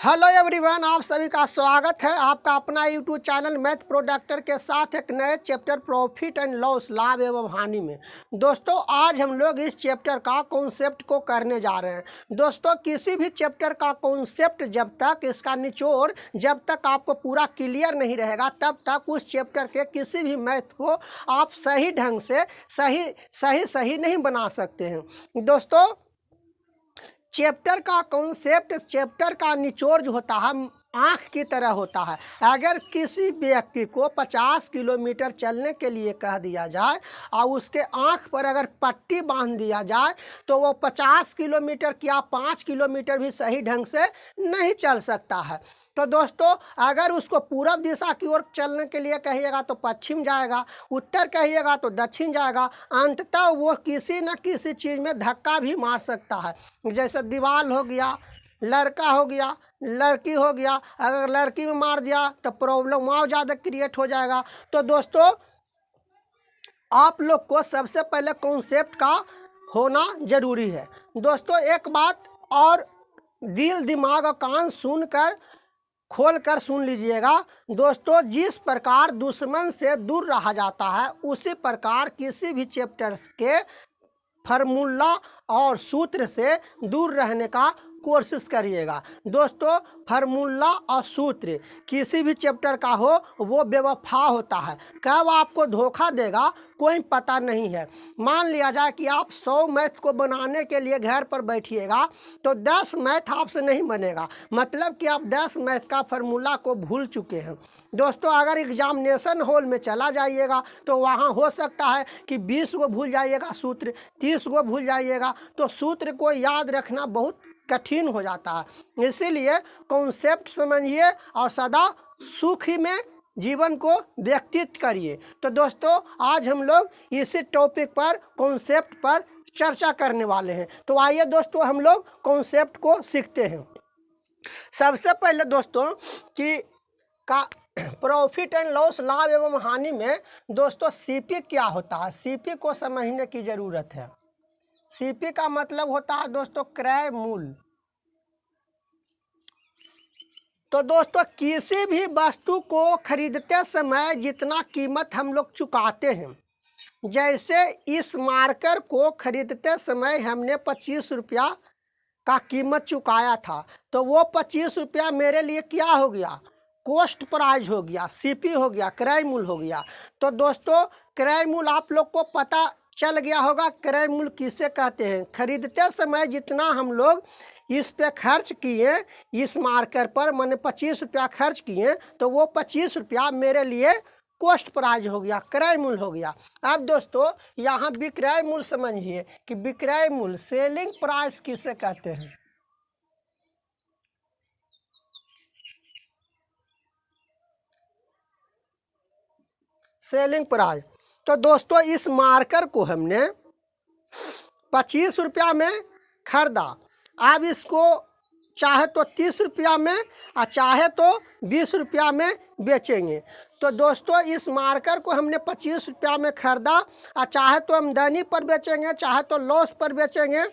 Hello everyone, आप सभी का स्वागत है आपका अपना यूट्यूब चैनल मैथ प्रोडक्टर के साथ एक नए चैप्टर प्रॉफिट एंड लॉस, लाभ एवं हानि में। दोस्तों, आज हम लोग इस चैप्टर का कॉन्सेप्ट को करने जा रहे हैं। दोस्तों, किसी भी चैप्टर का कॉन्सेप्ट जब तक इसका निचोड़ जब तक आपको पूरा क्लियर नहीं रहेगा तब तक उस चैप्टर के किसी भी मैथ को आप सही ढंग से सही नहीं बना सकते हैं। दोस्तों, चैप्टर का कॉन्सेप्ट, चैप्टर का निचोड़ जो होता है आँख की तरह होता है। अगर किसी व्यक्ति को 50 किलोमीटर चलने के लिए कह दिया जाए और उसके आँख पर अगर पट्टी बांध दिया जाए तो वो 50 किलोमीटर या 5 किलोमीटर भी सही ढंग से नहीं चल सकता है। तो दोस्तों, अगर उसको पूरब दिशा की ओर चलने के लिए कहिएगा तो पश्चिम जाएगा, उत्तर कहिएगा तो दक्षिण जाएगा, अंततः वो किसी न किसी चीज़ में धक्का भी मार सकता है। जैसे दीवार हो गया, लड़का हो गया, लड़की हो गया। अगर लड़की में मार दिया तो प्रॉब्लम और ज़्यादा क्रिएट हो जाएगा। तो दोस्तों, आप लोग को सबसे पहले कॉन्सेप्ट का होना ज़रूरी है। दोस्तों, एक बात और दिल दिमाग और कान सुनकर खोल कर सुन लीजिएगा। दोस्तों, जिस प्रकार दुश्मन से दूर रहा जाता है उसी प्रकार किसी भी चैप्टर के फार्मूला और सूत्र से दूर रहने का कोशिश करिएगा। दोस्तों, फार्मूला और सूत्र किसी भी चैप्टर का हो वो बेवफा होता है, कब आपको धोखा देगा कोई पता नहीं है। मान लिया जाए कि आप 100 मैथ को बनाने के लिए घर पर बैठिएगा तो 10 मैथ आपसे नहीं बनेगा, मतलब कि आप 10 मैथ का फार्मूला को भूल चुके हैं। दोस्तों, अगर एग्जामिनेशन हॉल में चला जाइएगा तो वहाँ हो सकता है कि 20 को भूल जाइएगा सूत्र, 30 को भूल जाइएगा, तो सूत्र को याद रखना बहुत कठिन हो जाता है। इसीलिए कॉन्सेप्ट समझिए और सदा सुखी में जीवन को व्यतीत करिए। तो दोस्तों, आज हम लोग इसी टॉपिक पर, कॉन्सेप्ट पर चर्चा करने वाले हैं। तो आइए दोस्तों, हम लोग कॉन्सेप्ट को सीखते हैं। सबसे पहले दोस्तों कि का प्रॉफिट एंड लॉस, लाभ एवं हानि में दोस्तों सीपी क्या होता है, सीपी को समझने की ज़रूरत है। सीपी का मतलब होता है दोस्तों क्रय मूल्य। तो दोस्तों, किसी भी वस्तु को खरीदते समय जितना कीमत हम लोग चुकाते हैं, जैसे इस मार्कर को खरीदते समय हमने 25 रुपया का कीमत चुकाया था, तो वो 25 रुपया मेरे लिए क्या हो गया, कॉस्ट प्राइस हो गया, सीपी हो गया, क्रय मूल्य हो गया। तो दोस्तों, क्रय मूल्य आप लोग को पता चल गया होगा। क्रय मूल्य किसे कहते हैं? खरीदते समय जितना हम लोग इस पे खर्च किए, इस मार्कर पर मैंने 25 रुपया खर्च किए, तो वो 25 रुपया मेरे लिए कॉस्ट प्राइस हो गया, क्रय मूल्य हो गया। अब दोस्तों, यहाँ विक्रय मूल्य समझिए कि विक्रय मूल्य, सेलिंग प्राइस किसे कहते हैं? Selling price. तो दोस्तों, इस मार्कर को हमने 25 रुपया में खरीदा, अब इसको चाहे तो 30 रुपया में और चाहे तो 20 रुपया में बेचेंगे। तो दोस्तों, इस मार्कर को हमने 25 रुपया में खरीदा और चाहे तो आमदनी पर बेचेंगे, चाहे तो लॉस पर बेचेंगे,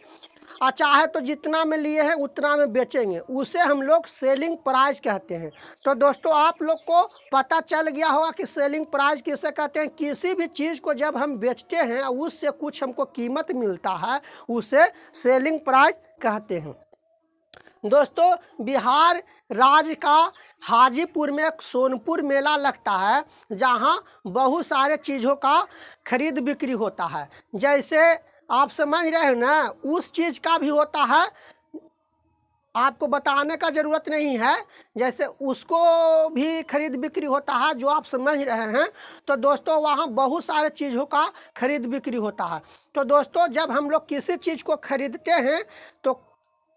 और चाहे तो जितना में लिए हैं उतना में बेचेंगे, उसे हम लोग सेलिंग प्राइस कहते हैं। तो दोस्तों, आप लोग को पता चल गया होगा कि सेलिंग प्राइस किसे कहते हैं। किसी भी चीज़ को जब हम बेचते हैं और उससे कुछ हमको कीमत मिलता है, उसे सेलिंग प्राइस कहते हैं। दोस्तों, बिहार राज्य का हाजीपुर में एक सोनपुर मेला लगता है, जहां बहुत सारे चीज़ों का खरीद बिक्री होता है। जैसे आप समझ रहे हो ना, उस चीज़ का भी होता है, आपको बताने का ज़रूरत नहीं है, जैसे उसको भी खरीद बिक्री होता है जो आप समझ रहे हैं। तो दोस्तों, वहाँ बहुत सारे चीज़ों का खरीद बिक्री होता है। तो दोस्तों, जब हम लोग किसी चीज़ को खरीदते हैं तो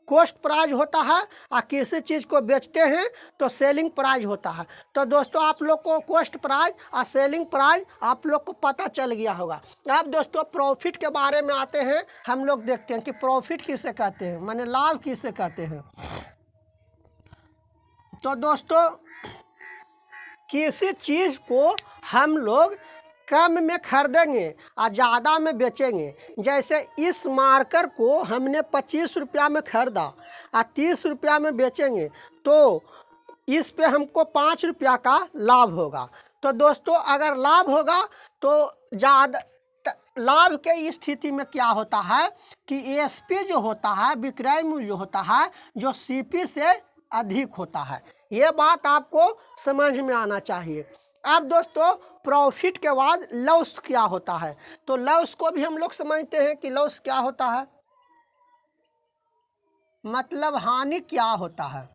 कॉस्ट प्राइस होता है, और किसी चीज़ को बेचते हैं तो सेलिंग प्राइस होता है। तो दोस्तों, आप लोग को कॉस्ट प्राइस और सेलिंग प्राइस आप लोग को पता चल गया होगा। अब दोस्तों, प्रॉफिट के बारे में आते हैं। हम लोग देखते हैं कि प्रॉफिट किसे कहते हैं, माने लाभ किसे कहते हैं। तो दोस्तों, किसी चीज़ को हम लोग कम में खरीदेंगे और ज़्यादा में बेचेंगे। जैसे इस मार्कर को हमने 25 रुपया में खरीदा और 30 रुपया में बेचेंगे तो इस पे हमको 5 रुपया का लाभ होगा। तो दोस्तों अगर लाभ होगा तो ज़्यादा लाभ के स्थिति में क्या होता है कि एएसपी जो होता है, विक्रय मूल्य होता है, जो सीपी से अधिक होता है। ये बात आपको समझ में आना चाहिए। अब दोस्तों प्रॉफिट के बाद लॉस क्या होता है, तो लॉस को भी हम लोग समझते हैं कि लॉस क्या होता है, मतलब हानि क्या होता है।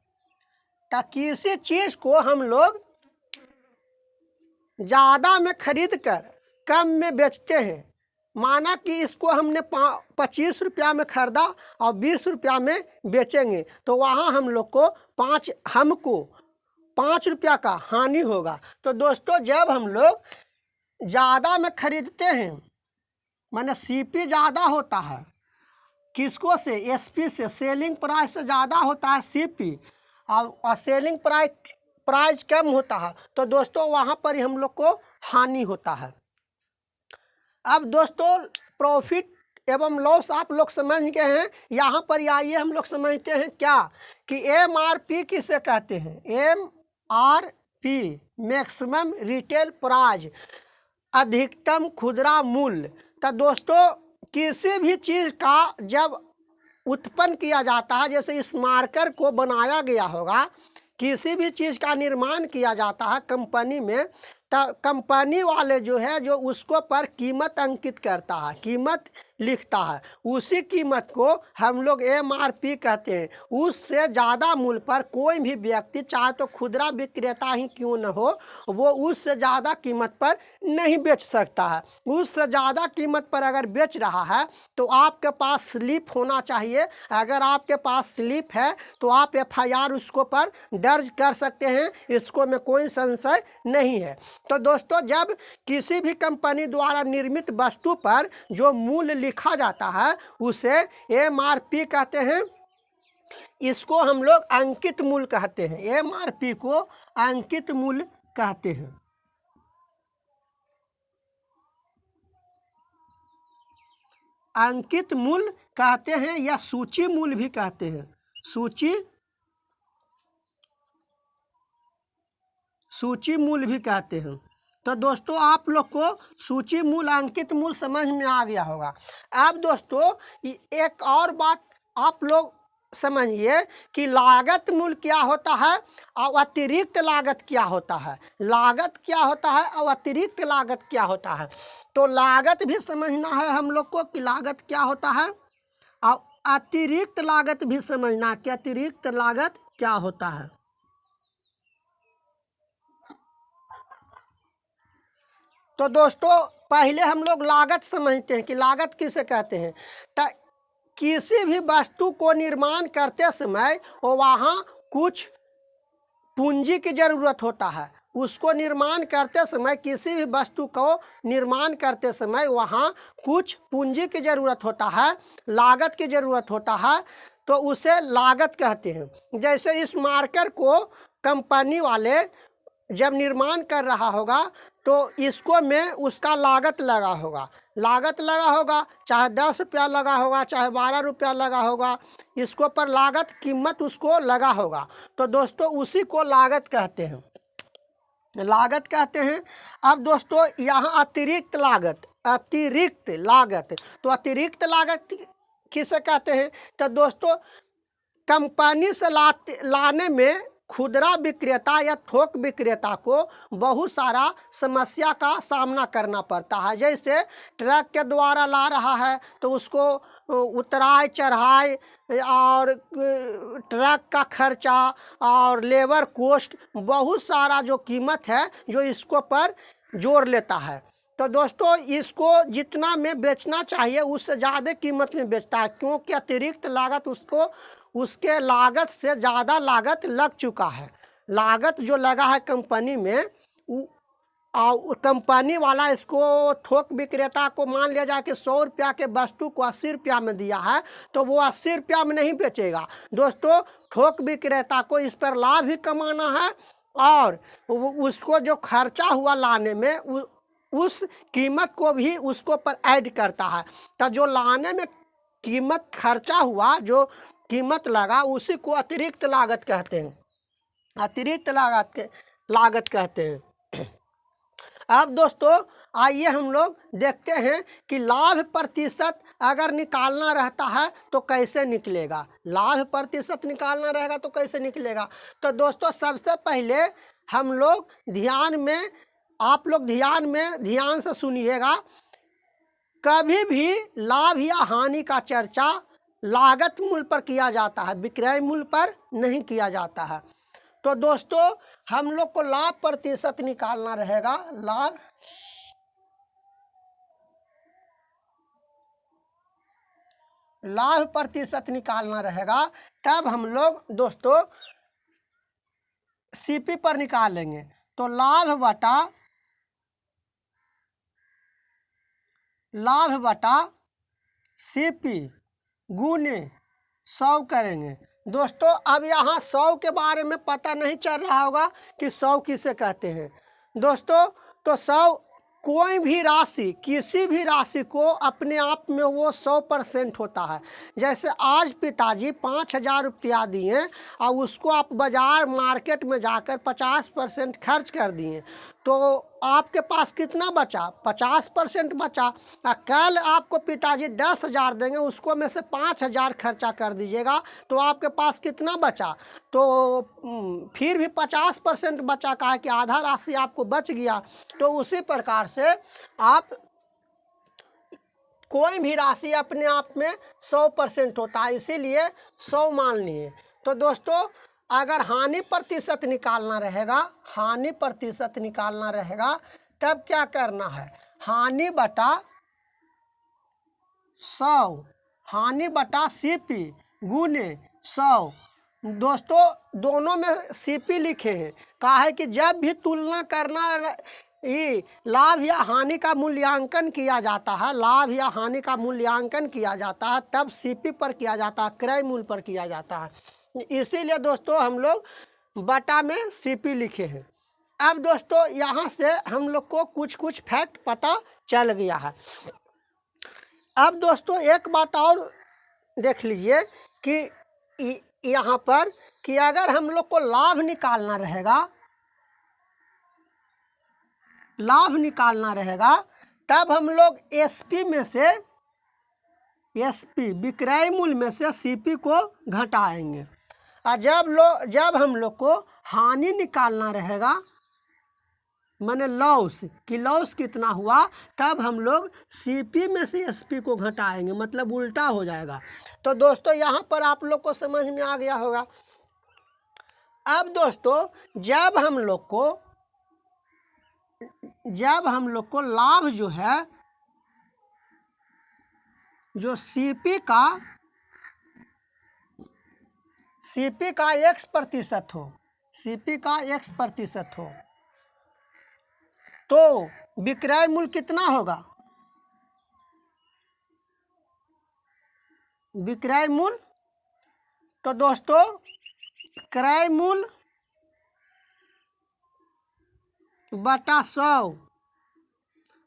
तो किसी चीज को हम लोग ज़्यादा में खरीद कर कम में बेचते हैं। माना कि इसको हमने 25 रुपया में खरीदा और 20 रुपया में बेचेंगे तो वहाँ हम लोग को हमको 5 रुपया का हानि होगा। तो दोस्तों जब हम लोग ज़्यादा में खरीदते हैं, माने सीपी ज़्यादा होता है किसको से, एसपी से, सेलिंग प्राइस से ज़्यादा होता है सीपी और सेलिंग प्राइस कम होता है, तो दोस्तों वहाँ पर ही हम लोग को हानि होता है। अब दोस्तों प्रॉफिट एवं लॉस आप लोग समझ गए हैं। यहाँ पर आइए हम लोग समझते हैं क्या कि MRP किसे कहते हैं। MRP मैक्सिमम रिटेल प्राइस, अधिकतम खुदरा मूल्य। तो दोस्तों किसी भी चीज़ का जब उत्पन्न किया जाता है, जैसे इस मार्कर को बनाया गया होगा, किसी भी चीज़ का निर्माण किया जाता है कंपनी में, तो कंपनी वाले जो है जो उसको पर कीमत अंकित करता है, कीमत लिखता है, उसी कीमत को हम लोग MRP कहते हैं। उससे ज़्यादा मूल्य पर कोई भी व्यक्ति, चाहे तो खुदरा विक्रेता ही क्यों न हो, वो उससे ज़्यादा कीमत पर नहीं बेच सकता है। उससे ज़्यादा कीमत पर अगर बेच रहा है तो आपके पास स्लिप होना चाहिए। अगर आपके पास स्लिप है तो आप FIR उसको पर दर्ज कर सकते हैं, इसको में कोई संशय नहीं है। तो दोस्तों जब किसी भी कंपनी द्वारा निर्मित वस्तु पर जो मूल्य लिखा जाता है उसे MRP कहते हैं। इसको हम लोग अंकित मूल्य कहते हैं। MRP को अंकित मूल्य कहते हैं। अंकित मूल्य कहते हैं या सूची मूल्य भी कहते हैं। सूची मूल्य भी कहते हैं। तो दोस्तों आप लोग को सूची मूल्य, अंकित मूल्य समझ में आ गया होगा। अब दोस्तों एक और बात आप लोग समझिए कि लागत मूल्य क्या होता है और अतिरिक्त लागत क्या होता है। लागत क्या होता है और अतिरिक्त लागत क्या होता है। तो लागत भी समझना है हम लोग को कि लागत क्या होता है, और अतिरिक्त लागत भी समझना कि अतिरिक्त लागत क्या होता है। तो दोस्तों पहले हम लोग लागत समझते हैं कि लागत किसे कहते हैं। तो किसी भी वस्तु को निर्माण करते समय वहाँ कुछ पूंजी की ज़रूरत होता है। उसको निर्माण करते समय, किसी भी वस्तु को निर्माण करते समय वहाँ कुछ पूंजी की ज़रूरत होता है, लागत की ज़रूरत होता है, तो उसे लागत कहते हैं। जैसे इस मार्कर को कंपनी वाले जब निर्माण कर रहा होगा तो इसको में उसका लागत लगा होगा, चाहे 10 रुपया लगा होगा, चाहे 12 रुपया लगा होगा, इसको पर लागत कीमत उसको लगा होगा। तो दोस्तों उसी को लागत कहते हैं। अब दोस्तों यहाँ अतिरिक्त लागत, तो अतिरिक्त लागत किसे कहते हैं। तो दोस्तों कंपनी से लाने में खुदरा विक्रेता या थोक विक्रेता को बहुत सारा समस्या का सामना करना पड़ता है। जैसे ट्रक के द्वारा ला रहा है तो उसको उतराई चढ़ाई और ट्रक का खर्चा और लेबर कॉस्ट, बहुत सारा जो कीमत है जो इसको पर जोड़ लेता है। तो दोस्तों इसको जितना में बेचना चाहिए उससे ज़्यादा कीमत में बेचता है, क्योंकि अतिरिक्त लागत उसको उसके लागत से ज़्यादा लागत लग चुका है। लागत जो लगा है कंपनी में, और कंपनी वाला इसको थोक विक्रेता को मान लिया जाए कि 100 रुपया के वस्तु को 80 रुपया में दिया है तो वो 80 रुपया में नहीं बेचेगा। दोस्तों थोक विक्रेता को इस पर लाभ भी कमाना है और उसको जो खर्चा हुआ लाने में उस कीमत को भी उसको पर ऐड करता है। तो जो लाने में कीमत खर्चा हुआ, जो कीमत लगा, उसी को अतिरिक्त लागत कहते हैं, अतिरिक्त लागत कहते हैं। अब दोस्तों आइए हम लोग देखते हैं कि लाभ प्रतिशत अगर निकालना रहता है तो कैसे निकलेगा। लाभ प्रतिशत निकालना रहेगा तो कैसे निकलेगा। तो दोस्तों सबसे पहले हम लोग आप लोग ध्यान से सुनिएगा। कभी भी लाभ या हानि का चर्चा लागत मूल्य पर किया जाता है, विक्रय मूल्य पर नहीं किया जाता है। तो दोस्तों हम लोग को लाभ प्रतिशत निकालना रहेगा। लाभ प्रतिशत निकालना रहेगा, तब हम लोग दोस्तों सीपी पर निकालेंगे। तो लाभ बटा सीपी गुने 100 करेंगे। दोस्तों अब यहाँ 100 के बारे में पता नहीं चल रहा होगा कि 100 किसे कहते हैं। दोस्तों तो 100 कोई भी राशि, किसी भी राशि को अपने आप में वो 100% होता है। जैसे आज पिताजी 5,000 रुपया दिए और उसको आप बाजार मार्केट में जाकर 50% खर्च कर दिए, तो आपके पास कितना बचा? 50% बचा। कल आपको पिताजी 10,000 देंगे, उसको में से 5,000 खर्चा कर दीजिएगा, तो आपके पास कितना बचा? तो फिर भी 50% बचा, कहा कि आधा राशि आपको बच गया। तो उसी प्रकार से आप कोई भी राशि अपने आप में 100% होता है, इसीलिए 100 मान लिए। तो दोस्तों अगर हानि प्रतिशत निकालना रहेगा, तब क्या करना है? हानि बटा 100, हानि बटा सीपी गुने 100। दोस्तों दोनों में सीपी लिखे हैं, कहा है कि जब भी तुलना करना लाभ या हानि का मूल्यांकन किया जाता है, लाभ या हानि का मूल्यांकन किया जाता है, तब सीपी पर किया जाता है, क्रय मूल्य पर किया जाता है। इसीलिए दोस्तों हम लोग बटा में सीपी लिखे हैं। अब दोस्तों यहाँ से हम लोग को कुछ फैक्ट पता चल गया है। अब दोस्तों एक बात और देख लीजिए कि यहाँ पर कि अगर हम लोग को लाभ निकालना रहेगा, तब हम लोग एसपी में से विक्रय मूल्य में से सीपी को घटाएंगे। और जब हम लोग को हानि निकालना रहेगा, माने लॉस कितना हुआ, तब हम लोग सीपी में से एसपी को घटाएंगे, मतलब उल्टा हो जाएगा। तो दोस्तों यहाँ पर आप लोग को समझ में आ गया होगा। अब दोस्तों जब हम लोग को लाभ जो है, जो सीपी का X% हो, तो विक्रय मूल्य कितना होगा? विक्रय मूल्य, तो दोस्तों क्रय मूल्य बटा 100,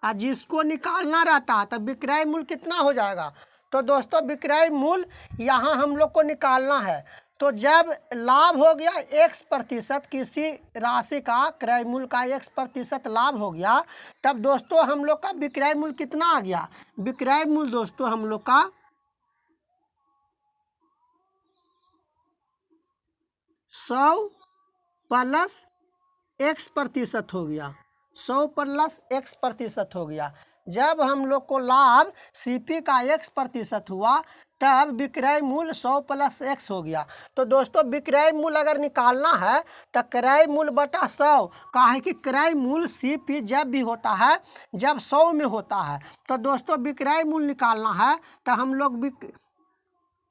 और जिसको निकालना रहता है तो विक्रय मूल्य कितना हो जाएगा? तो दोस्तों विक्रय मूल्य यहाँ हम लोग को निकालना है। तो जब लाभ हो गया X%, किसी राशि का क्रय मूल्य का X% लाभ हो गया, तब दोस्तों हम लोग का विक्रय मूल्य कितना आ गया? विक्रय मूल्य दोस्तों हम लोग का 100 प्लस X% हो गया, 100 प्लस X% हो गया। जब हम लोग को लाभ सीपी का X% हुआ, तब विक्रय मूल्य 100 प्लस X हो गया। तो दोस्तों विक्रय मूल्य अगर निकालना है तो क्रय मूल्य बटा 100, कहा है कि क्रय मूल्य सीपी जब भी होता है, जब 100 में होता है, तो दोस्तों विक्रय मूल्य निकालना है, तो हम लोग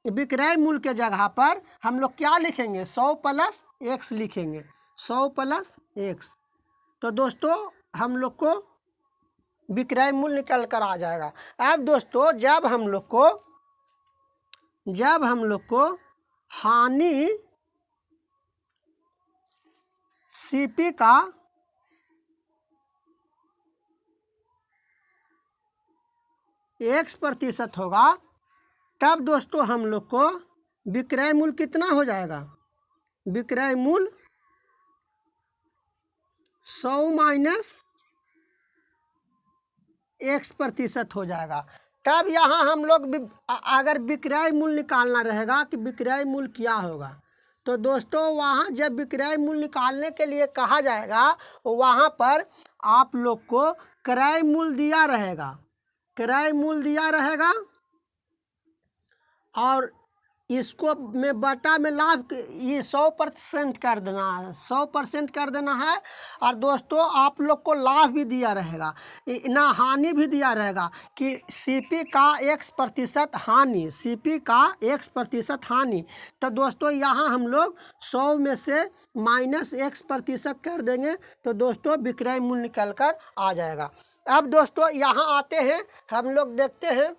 विक्रय मूल्य के जगह पर हम लोग क्या लिखेंगे? 100 प्लस X लिखेंगे, 100 प्लस X। तो दोस्तों हम लोग को विक्रय मूल्य निकल कर आ जाएगा। अब दोस्तों जब हम लोग को हानि सीपी का x% होगा, तब दोस्तों हम लोग को विक्रय मूल्य कितना हो जाएगा? विक्रय मूल्य 100 माइनस x% हो जाएगा। तब यहाँ हम लोग अगर विक्रय मूल्य निकालना रहेगा कि विक्रय मूल्य क्या होगा, तो दोस्तों वहाँ जब विक्रय मूल्य निकालने के लिए कहा जाएगा वहाँ पर आप लोग को क्रय मूल्य दिया रहेगा, क्रय मूल्य दिया रहेगा और इसको में बटा में लाभ ये 100% कर देना है, 100% कर देना है। और दोस्तों आप लोग को लाभ भी दिया रहेगा ना, हानि भी दिया रहेगा कि सीपी का x% हानि, सीपी का x% हानि। तो दोस्तों यहाँ हम लोग 100 में से माइनस x% कर देंगे तो दोस्तों विक्रय मूल्य निकल कर आ जाएगा। अब दोस्तों यहाँ आते हैं, हम लोग देखते हैं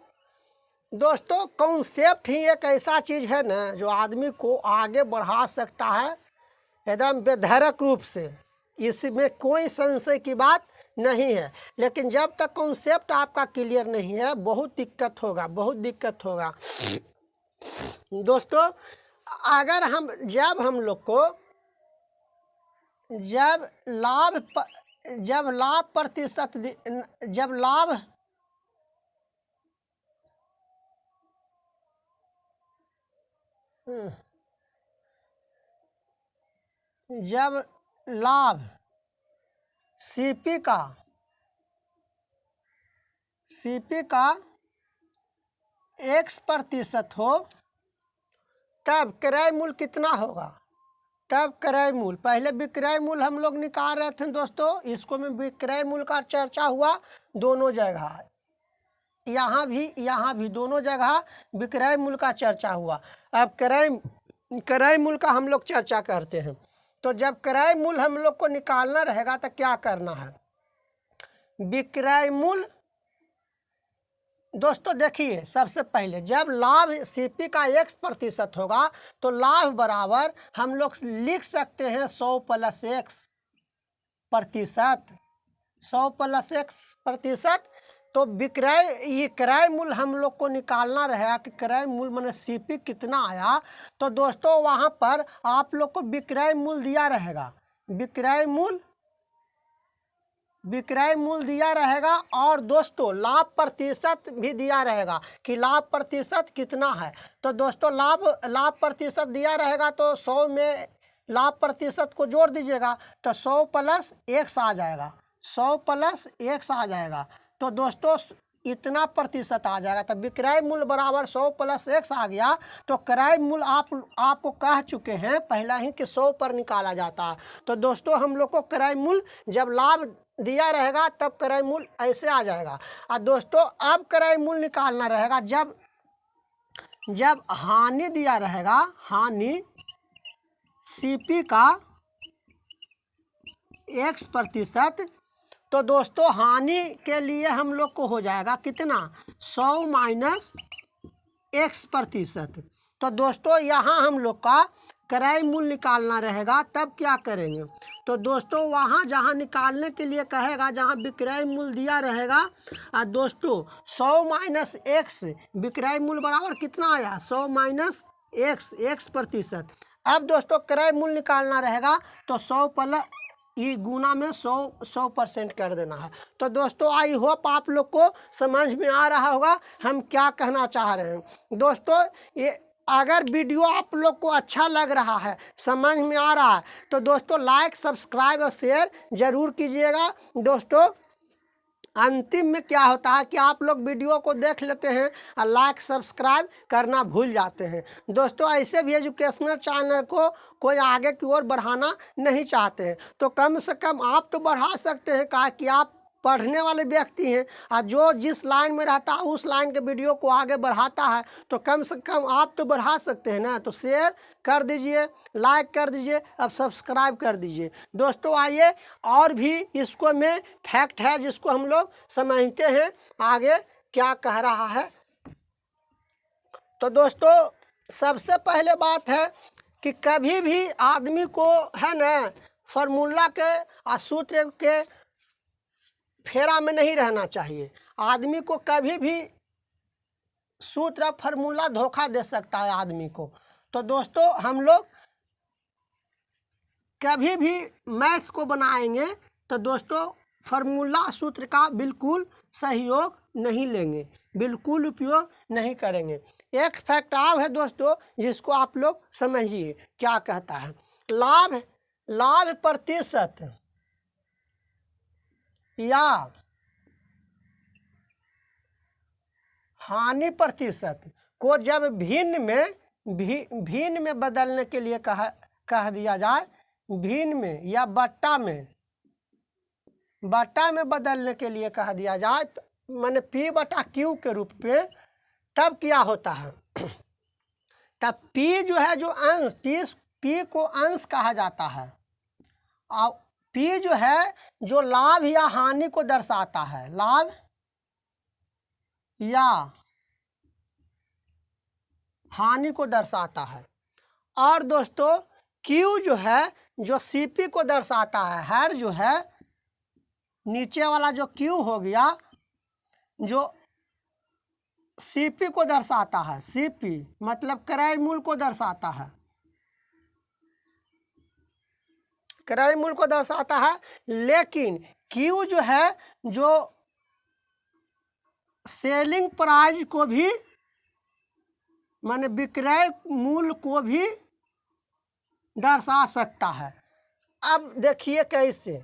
दोस्तों कॉन्सेप्ट ही एक ऐसा चीज़ है ना जो आदमी को आगे बढ़ा सकता है एकदम बेधड़क रूप से, इसमें कोई संशय की बात नहीं है। लेकिन जब तक कॉन्सेप्ट आपका क्लियर नहीं है बहुत दिक्कत होगा, बहुत दिक्कत होगा। दोस्तों अगर जब हम लोग को जब लाभ प्रतिशत जब लाभ सीपी का x% हो तब क्रय मूल्य कितना होगा? तब क्रय मूल्य, पहले विक्रय मूल्य हम लोग निकाल रहे थे दोस्तों, इसको में विक्रय मूल्य का चर्चा हुआ दोनों जगह, यहाँ भी दोनों जगह विक्रय मूल्य का चर्चा हुआ। अब क्रय मूल्य का हम लोग चर्चा करते हैं। तो जब क्रय मूल्य हम लोग को निकालना रहेगा तो क्या करना है? विक्रय मूल्य दोस्तों देखिए, सबसे पहले जब लाभ सीपी का x% होगा तो लाभ बराबर हम लोग लिख सकते हैं 100 + x%, 100 + x%। तो ये क्रय मूल्य हम लोग को निकालना रहेगा कि क्रय मूल्य माने सीपी कितना आया। तो दोस्तों वहाँ पर आप लोग को विक्रय मूल्य दिया रहेगा, विक्रय मूल्य दिया रहेगा और दोस्तों लाभ प्रतिशत भी दिया रहेगा कि लाभ प्रतिशत कितना है। तो दोस्तों लाभ प्रतिशत दिया रहेगा तो 100 में लाभ प्रतिशत को जोड़ दीजिएगा तो 100 + x आ जाएगा, 100 + x आ जाएगा। तो दोस्तों इतना प्रतिशत आ जाएगा। तो विक्रय मूल्य बराबर 100 + x आ गया। तो क्रय मूल्य आपको कह चुके हैं पहला ही कि 100 पर निकाला जाता है। तो दोस्तों हम लोग को क्रय मूल्य जब लाभ दिया रहेगा तब क्रय मूल्य ऐसे आ जाएगा। और दोस्तों अब क्रय मूल्य निकालना रहेगा जब हानि दिया रहेगा, हानि सीपी का x%। तो दोस्तों हानि के लिए हम लोग को हो जाएगा कितना? 100 माइनस x%। तो दोस्तों यहाँ हम लोग का क्रय मूल्य निकालना रहेगा, तब क्या करेंगे? तो दोस्तों वहाँ जहाँ निकालने के लिए कहेगा जहाँ विक्रय मूल्य दिया रहेगा, दोस्तों 100 माइनस x विक्रय मूल्य बराबर कितना आया? 100 माइनस x%। अब दोस्तों क्रय मूल्य निकालना रहेगा तो 100 + ये गुना में 100% कर देना है। तो दोस्तों आई होप आप लोग को समझ में आ रहा होगा हम क्या कहना चाह रहे हैं। दोस्तों ये अगर वीडियो आप लोग को अच्छा लग रहा है, समझ में आ रहा है, तो दोस्तों लाइक, सब्सक्राइब और शेयर ज़रूर कीजिएगा। दोस्तों अंतिम में क्या होता है कि आप लोग वीडियो को देख लेते हैं और लाइक सब्सक्राइब करना भूल जाते हैं। दोस्तों ऐसे भी एजुकेशनल चैनल को कोई आगे की ओर बढ़ाना नहीं चाहते हैं तो कम से कम आप तो बढ़ा सकते हैं, कहा कि आप पढ़ने वाले व्यक्ति हैं और जो जिस लाइन में रहता है उस लाइन के वीडियो को आगे बढ़ाता है, तो कम से कम आप तो बढ़ा सकते हैं ना। तो शेयर कर दीजिए, लाइक कर दीजिए, अब सब्सक्राइब कर दीजिए। दोस्तों आइए और भी इसको में फैक्ट है जिसको हम लोग समझते हैं आगे क्या कह रहा है। तो दोस्तों सबसे पहले बात है कि कभी भी आदमी को है ना फार्मूला के और सूत्र के फेरा में नहीं रहना चाहिए। आदमी को कभी भी सूत्र फार्मूला धोखा दे सकता है आदमी को। तो दोस्तों हम लोग कभी भी मैथ को बनाएंगे तो दोस्तों फार्मूला सूत्र का बिल्कुल सहयोग नहीं लेंगे, बिल्कुल उपयोग नहीं करेंगे। एक फैक्ट आप है दोस्तों जिसको आप लोग समझिए क्या कहता है। लाभ प्रतिशत या हानि प्रतिशत को जब भिन्न में बदलने के लिए कह दिया जाए, भिन्न में या बट्टा में बदलने के लिए कह दिया जाए, माने P/Q के रूप पे, तब क्या होता है, तब P जो है जो अंश, P को अंश कहा जाता है और P जो है जो लाभ या हानि को दर्शाता है, लाभ या हानि को दर्शाता है। और दोस्तों Q जो है जो CP को दर्शाता है, हर जो है नीचे वाला जो Q हो गया जो CP को दर्शाता है, CP मतलब क्रय मूल्य को दर्शाता है, क्रय मूल्य को दर्शाता है। लेकिन Q जो है जो सेलिंग प्राइस को भी माने विक्रय मूल्य को भी दर्शा सकता है। अब देखिए कैसे,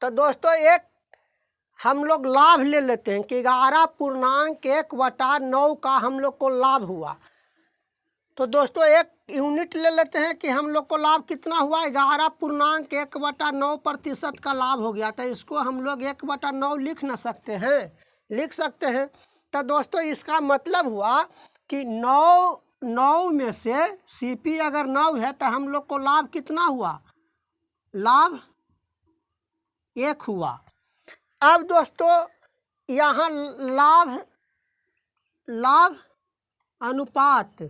तो दोस्तों एक हम लोग लाभ ले लेते हैं कि 11.1/9 का हम लोग को लाभ हुआ। तो दोस्तों एक यूनिट ले लेते हैं कि हम लोग को लाभ कितना हुआ, 11.1/9% का लाभ हो गया। तो इसको हम लोग 1/9 लिख न सकते हैं, लिख सकते हैं। तो दोस्तों इसका मतलब हुआ कि 9 में से CP अगर 9 है तो हम लोग को लाभ कितना हुआ, लाभ 1 हुआ। अब दोस्तों यहाँ लाभ अनुपात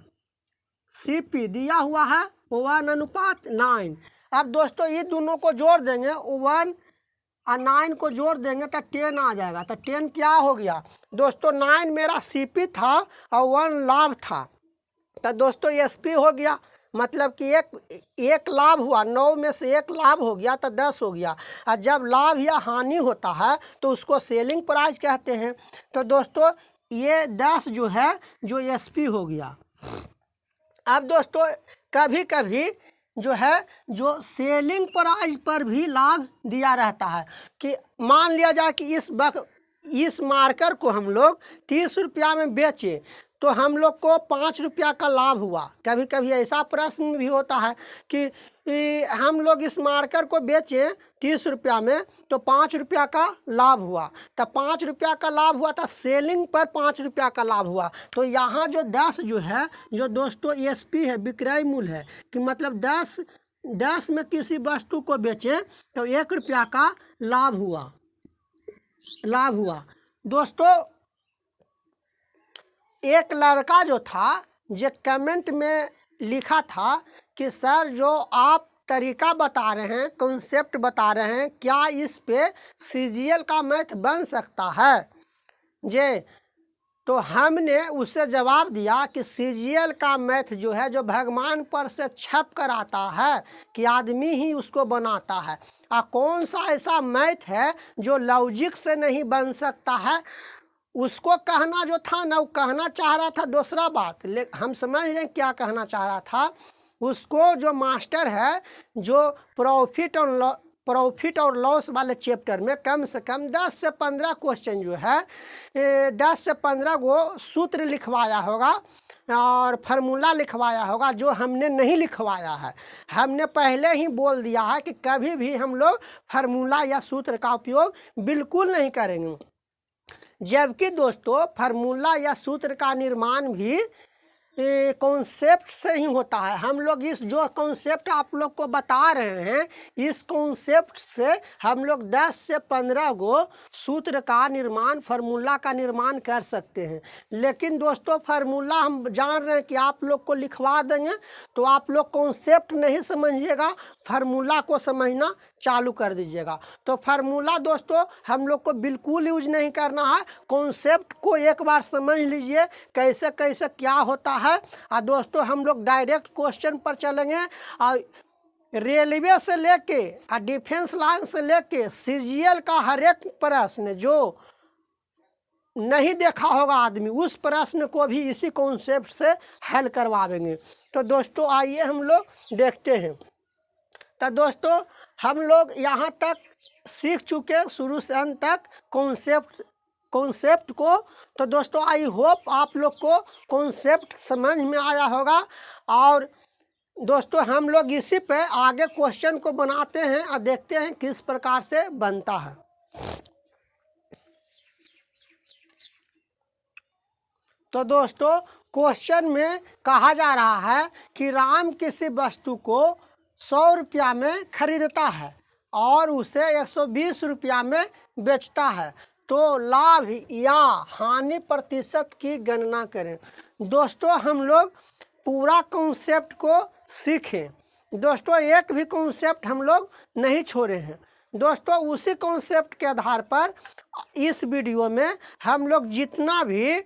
CP दिया हुआ है 1:9। अब दोस्तों ये दोनों को जोड़ देंगे, 1 और 9 को जोड़ देंगे तो 10 आ जाएगा। तो 10 क्या हो गया दोस्तों, 9 मेरा CP था और 1 लाभ था। तो दोस्तों SP हो गया, मतलब कि एक लाभ हुआ, 9 में से 1 लाभ हो गया तो 10 हो गया। और जब लाभ या हानि होता है तो उसको सेलिंग प्राइस कहते हैं। तो दोस्तों ये 10 जो है जो SP हो गया। अब दोस्तों कभी कभी जो है जो सेलिंग प्राइस पर भी लाभ दिया रहता है कि मान लिया जाए कि इस मार्कर को हम लोग 30 रुपया में बेचे तो हम लोग को 5 रुपया का लाभ हुआ। कभी कभी ऐसा प्रश्न भी होता है कि हम लोग इस मार्कर को बेचे 30 रुपया में तो 5 रुपया का लाभ हुआ। तो 5 रुपया का लाभ हुआ तो सेलिंग पर 5 रुपया का लाभ हुआ। तो यहाँ जो 10 जो है जो दोस्तों SP है, विक्रय मूल्य है, कि मतलब 10 में किसी वस्तु को बेचे तो 1 रुपया का लाभ हुआ। दोस्तों एक लड़का जो था जो कमेंट में लिखा था कि सर जो आप तरीका बता रहे हैं, कॉन्सेप्ट बता रहे हैं, क्या इस पे CGL का मैथ बन सकता है जे? तो हमने उससे जवाब दिया कि CGL का मैथ जो है जो भगवान पर से छप कर आता है कि आदमी ही उसको बनाता है। कौन सा ऐसा मैथ है जो लॉजिक से नहीं बन सकता है? उसको कहना जो था ना, वो कहना चाह रहा था दूसरा बात, लेकिन हम समझ रहे हैं क्या कहना चाह रहा था। उसको जो मास्टर है जो प्रॉफिट और लॉस वाले चैप्टर में कम से कम 10 से 15 क्वेश्चन जो है 10 से 15 वो सूत्र लिखवाया होगा और फार्मूला लिखवाया होगा, जो हमने नहीं लिखवाया है। हमने पहले ही बोल दिया है कि कभी भी हम लोग फार्मूला या सूत्र का उपयोग बिल्कुल नहीं करेंगे। जबकि दोस्तों फार्मूला या सूत्र का निर्माण भी कॉन्सेप्ट से ही होता है। हम लोग इस जो कॉन्सेप्ट आप लोग को बता रहे हैं, इस कॉन्सेप्ट से हम लोग 10 से 15 गो सूत्र का निर्माण, फार्मूला का निर्माण कर सकते हैं। लेकिन दोस्तों फार्मूला हम जान रहे हैं कि आप लोग को लिखवा देंगे तो आप लोग कॉन्सेप्ट नहीं समझिएगा, फार्मूला को समझना चालू कर दीजिएगा। तो फार्मूला दोस्तों हम लोग को बिल्कुल यूज नहीं करना है, कॉन्सेप्ट को एक बार समझ लीजिए कैसे कैसे क्या होता है। और दोस्तों हम लोग डायरेक्ट क्वेश्चन पर चलेंगे। और रेलवे से लेके और डिफेंस लाइन से लेके सीजीएल का हर एक प्रश्न जो नहीं देखा होगा आदमी, उस प्रश्न को भी इसी कॉन्सेप्ट से हल करवा देंगे। तो दोस्तों आइए हम लोग देखते हैं। तो दोस्तों हम लोग यहाँ तक सीख चुके शुरू से अंत तक कॉन्सेप्ट को। तो दोस्तों आई होप आप लोग को कॉन्सेप्ट समझ में आया होगा। और दोस्तों हम लोग इसी पे आगे क्वेश्चन को बनाते हैं और देखते हैं किस प्रकार से बनता है। तो दोस्तों क्वेश्चन में कहा जा रहा है कि राम किसी वस्तु को 100 रुपया में खरीदता है और उसे 120 रुपया में बेचता है, तो लाभ या हानि प्रतिशत की गणना करें। दोस्तों हम लोग पूरा कॉन्सेप्ट को सीखें। दोस्तों एक भी कॉन्सेप्ट हम लोग नहीं छोड़े हैं। दोस्तों उसी कॉन्सेप्ट के आधार पर इस वीडियो में हम लोग जितना भी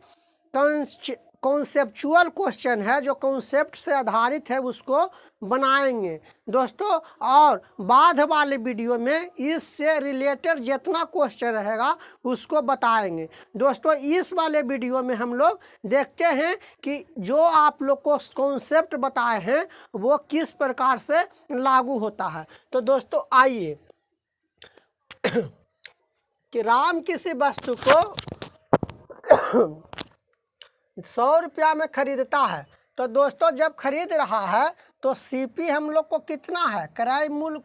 कॉन्सेप्चुअल क्वेश्चन है जो कॉन्सेप्ट से आधारित है उसको बनाएंगे दोस्तों। और बाद वाले वीडियो में इससे रिलेटेड जितना क्वेश्चन रहेगा उसको बताएंगे। दोस्तों इस वाले वीडियो में हम लोग देखते हैं कि जो आप लोग को कॉन्सेप्ट बताए हैं वो किस प्रकार से लागू होता है। तो दोस्तों आइए कि राम किसी वस्तु को 100 रुपया में खरीदता है। तो दोस्तों जब खरीद रहा है तो सीपी हम लोग को कितना है, क्रय मूल्य।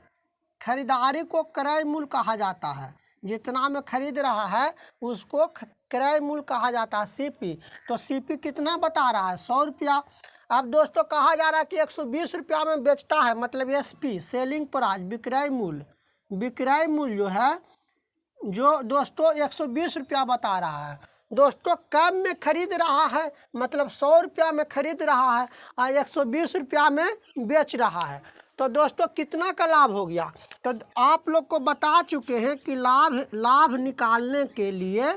खरीदारी को क्रय मूल्य कहा जाता है, जितना में खरीद रहा है उसको क्रय मूल्य कहा जाता है सीपी। तो सीपी कितना बता रहा है, 100 रुपया। अब दोस्तों कहा जा रहा है कि 120 रुपया में बेचता है, मतलब एसपी सेलिंग प्राइस विक्रय मूल्य। विक्रय मूल्य जो है जो दोस्तों 120 रुपया बता रहा है। दोस्तों कम में खरीद रहा है, मतलब 100 रुपया में खरीद रहा है और 120 रुपया में बेच रहा है। तो दोस्तों कितना का लाभ हो गया। तो आप लोग को बता चुके हैं कि लाभ निकालने के लिए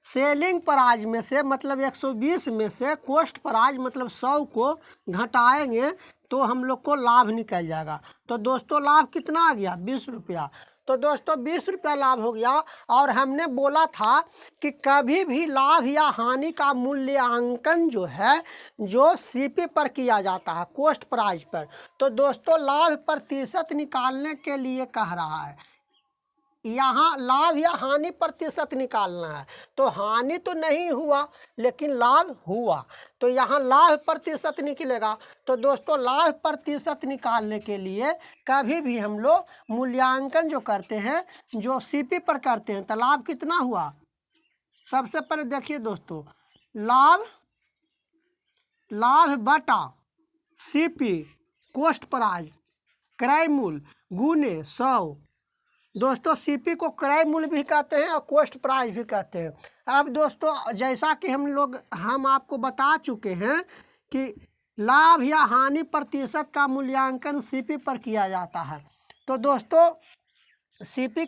सेलिंग प्राइस में से मतलब 120 में से कॉस्ट प्राइस मतलब 100 को घटाएंगे तो हम लोग को लाभ निकल जाएगा। तो दोस्तों लाभ कितना आ गया, 20 रुपया। तो दोस्तों 20 रुपया लाभ हो गया। और हमने बोला था कि कभी भी लाभ या हानि का मूल्यांकन जो है जो सीपी पर किया जाता है, कॉस्ट प्राइस पर। तो दोस्तों लाभ प्रतिशत निकालने के लिए कह रहा है, यहाँ लाभ या हानि प्रतिशत निकालना है। तो हानि तो नहीं हुआ लेकिन लाभ हुआ, तो यहाँ लाभ प्रतिशत निकलेगा। तो दोस्तों लाभ प्रतिशत निकालने के लिए कभी भी हम लोग मूल्यांकन जो करते हैं जो सीपी पर करते हैं, तो लाभ कितना हुआ। सबसे पहले देखिए दोस्तों, लाभ बटा सीपी कॉस्ट प्राइस क्रय मूल्य गुने 100। दोस्तों सीपी को क्रय मूल्य भी कहते हैं और कॉस्ट प्राइस भी कहते हैं। अब दोस्तों जैसा कि हम आपको बता चुके हैं कि लाभ या हानि प्रतिशत का मूल्यांकन सीपी पर किया जाता है। तो दोस्तों सीपी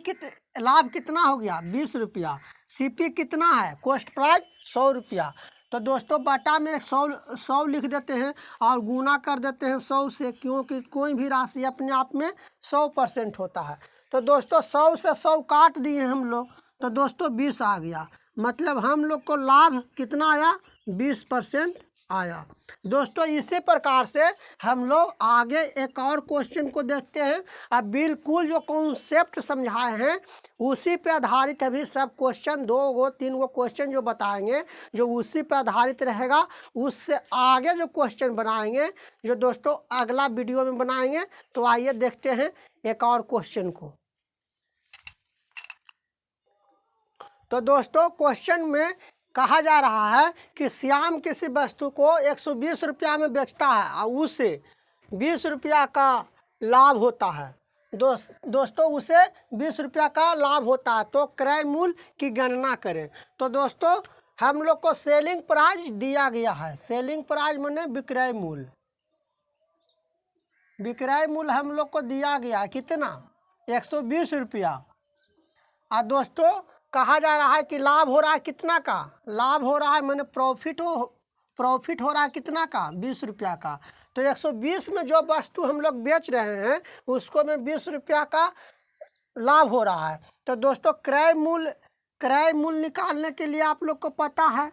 लाभ कितना हो गया, 20 रुपया। सीपी कितना है, कॉस्ट प्राइस 100 रुपया। तो दोस्तों बटा में 100 लिख देते हैं और गुना कर देते हैं 100 से, क्योंकि कोई भी राशि अपने आप में 100% होता है। तो दोस्तों 100 से 100 काट दिए हम लोग, तो दोस्तों 20 आ गया। मतलब हम लोग को लाभ कितना आया, 20% आया। दोस्तों इसी प्रकार से हम लोग आगे एक और क्वेश्चन को देखते हैं। अब बिल्कुल जो कॉन्सेप्ट समझाए हैं उसी पे आधारित अभी सब क्वेश्चन 2-3 क्वेश्चन जो बताएंगे जो उसी पे आधारित रहेगा। उससे आगे जो क्वेश्चन बनाएंगे जो दोस्तों अगला वीडियो में बनाएंगे। तो आइए देखते हैं एक और क्वेश्चन को। तो दोस्तों क्वेश्चन में कहा जा रहा है कि श्याम किसी वस्तु को 120 रुपया में बेचता है और उसे 20 रुपया का लाभ होता है। दोस्तों उसे 20 रुपया का लाभ होता है, तो क्रय मूल्य की गणना करें। तो दोस्तों हम लोग को सेलिंग प्राइस दिया गया है। सेलिंग प्राइस माने विक्रय मूल्य। विक्रय मूल्य हम लोग को दिया गया कितना, 120 रुपया। और दोस्तों कहा जा रहा है कि लाभ हो रहा है कितना का, लाभ हो रहा है मैंने प्रॉफिट हो रहा है कितना का, 20 रुपया का। तो 120 में जो वस्तु हम लोग बेच रहे हैं उसको में 20 रुपया का लाभ हो रहा है। तो दोस्तों क्रय मूल्य निकालने के लिए आप लोग को पता है,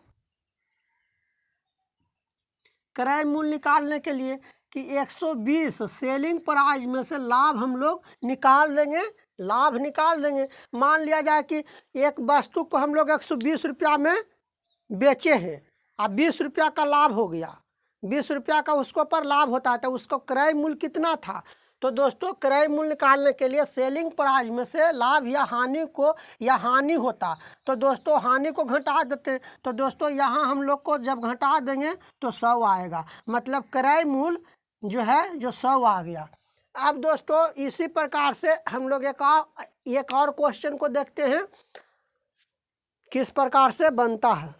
क्रय मूल्य निकालने के लिए कि 120 सेलिंग प्राइस में से लाभ हम लोग निकाल देंगे, लाभ निकाल देंगे। मान लिया जाए कि एक वस्तु को हम लोग 120 रुपया में बेचे हैं और 20 रुपया का लाभ हो गया, 20 रुपया का उसको पर लाभ होता है, तो उसको क्रय मूल्य कितना था। तो दोस्तों क्रय मूल्य निकालने के लिए सेलिंग प्राइस में से लाभ या हानि होता, तो दोस्तों हानि को घटा देते हैं। तो दोस्तों यहाँ हम लोग को जब घटा देंगे तो 100 आएगा, मतलब क्रय मूल्य जो है जो 100 आ गया। अब दोस्तों इसी प्रकार से हम लोग एक और क्वेश्चन को देखते हैं किस प्रकार से बनता है।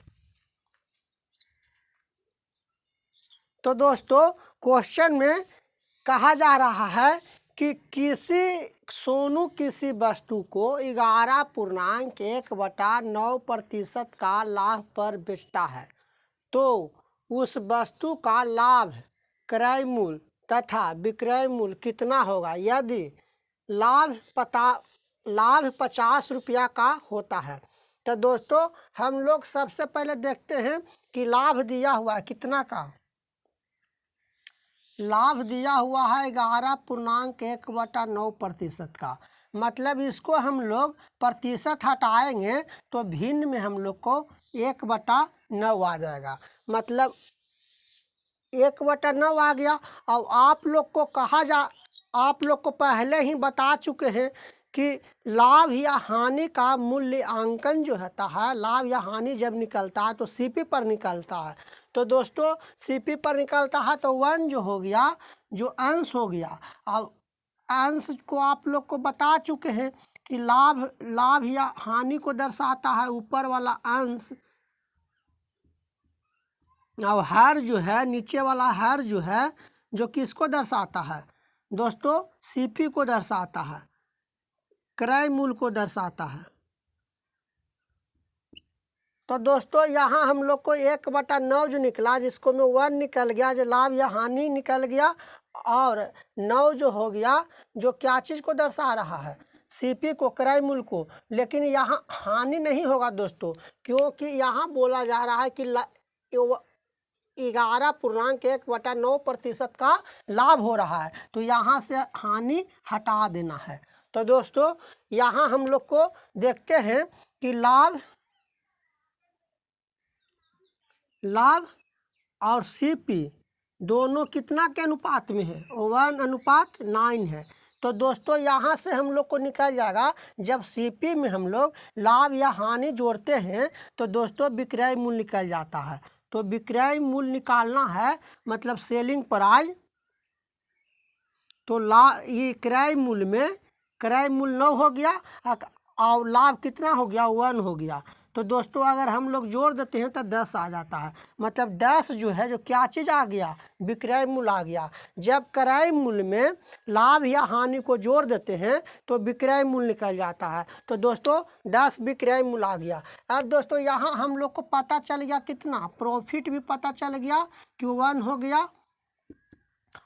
तो दोस्तों क्वेश्चन में कहा जा रहा है कि सोनू किसी वस्तु को 11.1/9% का लाभ पर बेचता है, तो उस वस्तु का लाभ क्रय मूल्य तथा विक्रय मूल्य कितना होगा यदि लाभ 50 रुपया का होता है। तो दोस्तों हम लोग सबसे पहले देखते हैं कि लाभ दिया हुआ है कितना का, लाभ दिया हुआ है 11.1/9% का, मतलब इसको हम लोग प्रतिशत हटाएंगे तो भिन्न में हम लोग को 1/9 आ जाएगा, मतलब 1/9 आ गया। और आप लोग को पहले ही बता चुके हैं कि लाभ या हानि का मूल्यांकन जो होता है, लाभ या हानि जब निकलता है तो सीपी पर निकलता है। तो दोस्तों सीपी पर निकलता है तो 1 जो हो गया, जो अंश हो गया, और अंश को आप लोग को बता चुके हैं कि लाभ या हानि को दर्शाता है ऊपर वाला अंश, और हर जो है नीचे वाला हर जो है जो किसको दर्शाता है दोस्तों, सीपी को दर्शाता है, क्रय मूल्य को दर्शाता है। तो दोस्तों यहाँ हम लोग को 1/9 जो निकला, जिसको में 1 निकल गया जो लाभ या हानि निकल गया, और 9 जो हो गया जो क्या चीज़ को दर्शा रहा है, सीपी को, क्रय मूल्य को। लेकिन यहाँ हानि नहीं होगा दोस्तों, क्योंकि यहाँ बोला जा रहा है कि 11.1/9% का लाभ हो रहा है, तो यहाँ से हानि हटा देना है। तो दोस्तों यहाँ हम लोग को देखते हैं कि लाभ और सीपी दोनों कितना के अनुपात में है, 1:9 है। तो दोस्तों यहाँ से हम लोग को निकल जाएगा, जब सीपी में हम लोग लाभ या हानि जोड़ते हैं तो दोस्तों विक्रय मूल्य निकल जाता है। तो विक्रय मूल्य निकालना है, मतलब सेलिंग प्राइस। तो ये क्रय मूल्य में क्रय मूल्य 9 हो गया और लाभ कितना हो गया, 1 हो गया। तो दोस्तों अगर हम लोग जोड़ देते हैं तो 10 आ जाता है, मतलब 10 जो है जो क्या चीज़ आ गया, विक्रय मूल्य आ गया। जब क्रय मूल्य में लाभ या हानि को जोड़ देते हैं तो विक्रय मूल्य निकल जाता है। तो दोस्तों 10 विक्रय मूल्य आ गया। अब दोस्तों यहाँ हम लोग को पता चल गया कितना, प्रॉफिट भी पता चल गया कि 1 हो गया,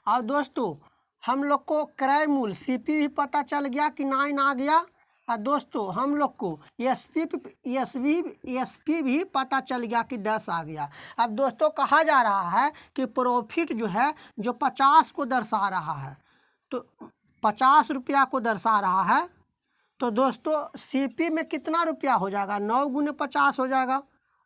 और दोस्तों हम लोग को क्रय मूल्य सीपी भी पता चल गया कि 9 आ गया, और दोस्तों हम लोग को एसपी भी पता चल गया कि 10 आ गया। अब दोस्तों कहा जा रहा है कि प्रॉफिट जो है जो 50 को दर्शा रहा है, तो 50 रुपया को दर्शा रहा है, तो दोस्तों सीपी में कितना रुपया हो जाएगा, 9 × 50 हो जाएगा।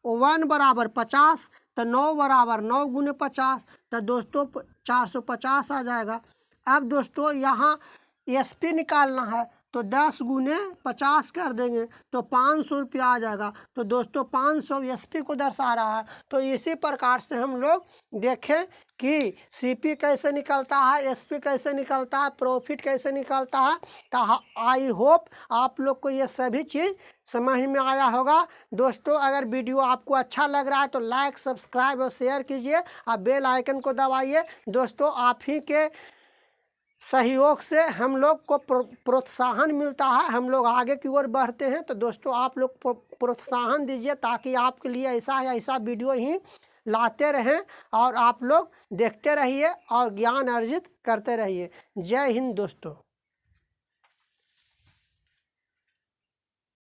1 = 50, तो 9 = 9 × 50, तो दोस्तों 450 आ जाएगा। अब दोस्तों यहाँ एसपी निकालना है, तो 10 × 50 कर देंगे तो 500 रुपया आ जाएगा। तो दोस्तों 500 एसपी को दर्शा रहा है। तो इसी प्रकार से हम लोग देखें कि सीपी कैसे निकलता है, एसपी कैसे निकलता है, प्रॉफिट कैसे निकलता है। तो आई होप आप लोग को ये सभी चीज़ समझ में आया होगा। दोस्तों अगर वीडियो आपको अच्छा लग रहा है तो लाइक, सब्सक्राइब और शेयर कीजिए, और बेल आइकन को दबाइए। दोस्तों आप ही के सहयोग से हम लोग को प्रोत्साहन मिलता है, हम लोग आगे की ओर बढ़ते हैं। तो दोस्तों आप लोग प्रोत्साहन दीजिए ताकि आपके लिए ऐसा या ऐसा वीडियो ही लाते रहें और आप लोग देखते रहिए और ज्ञान अर्जित करते रहिए। जय हिंद दोस्तों।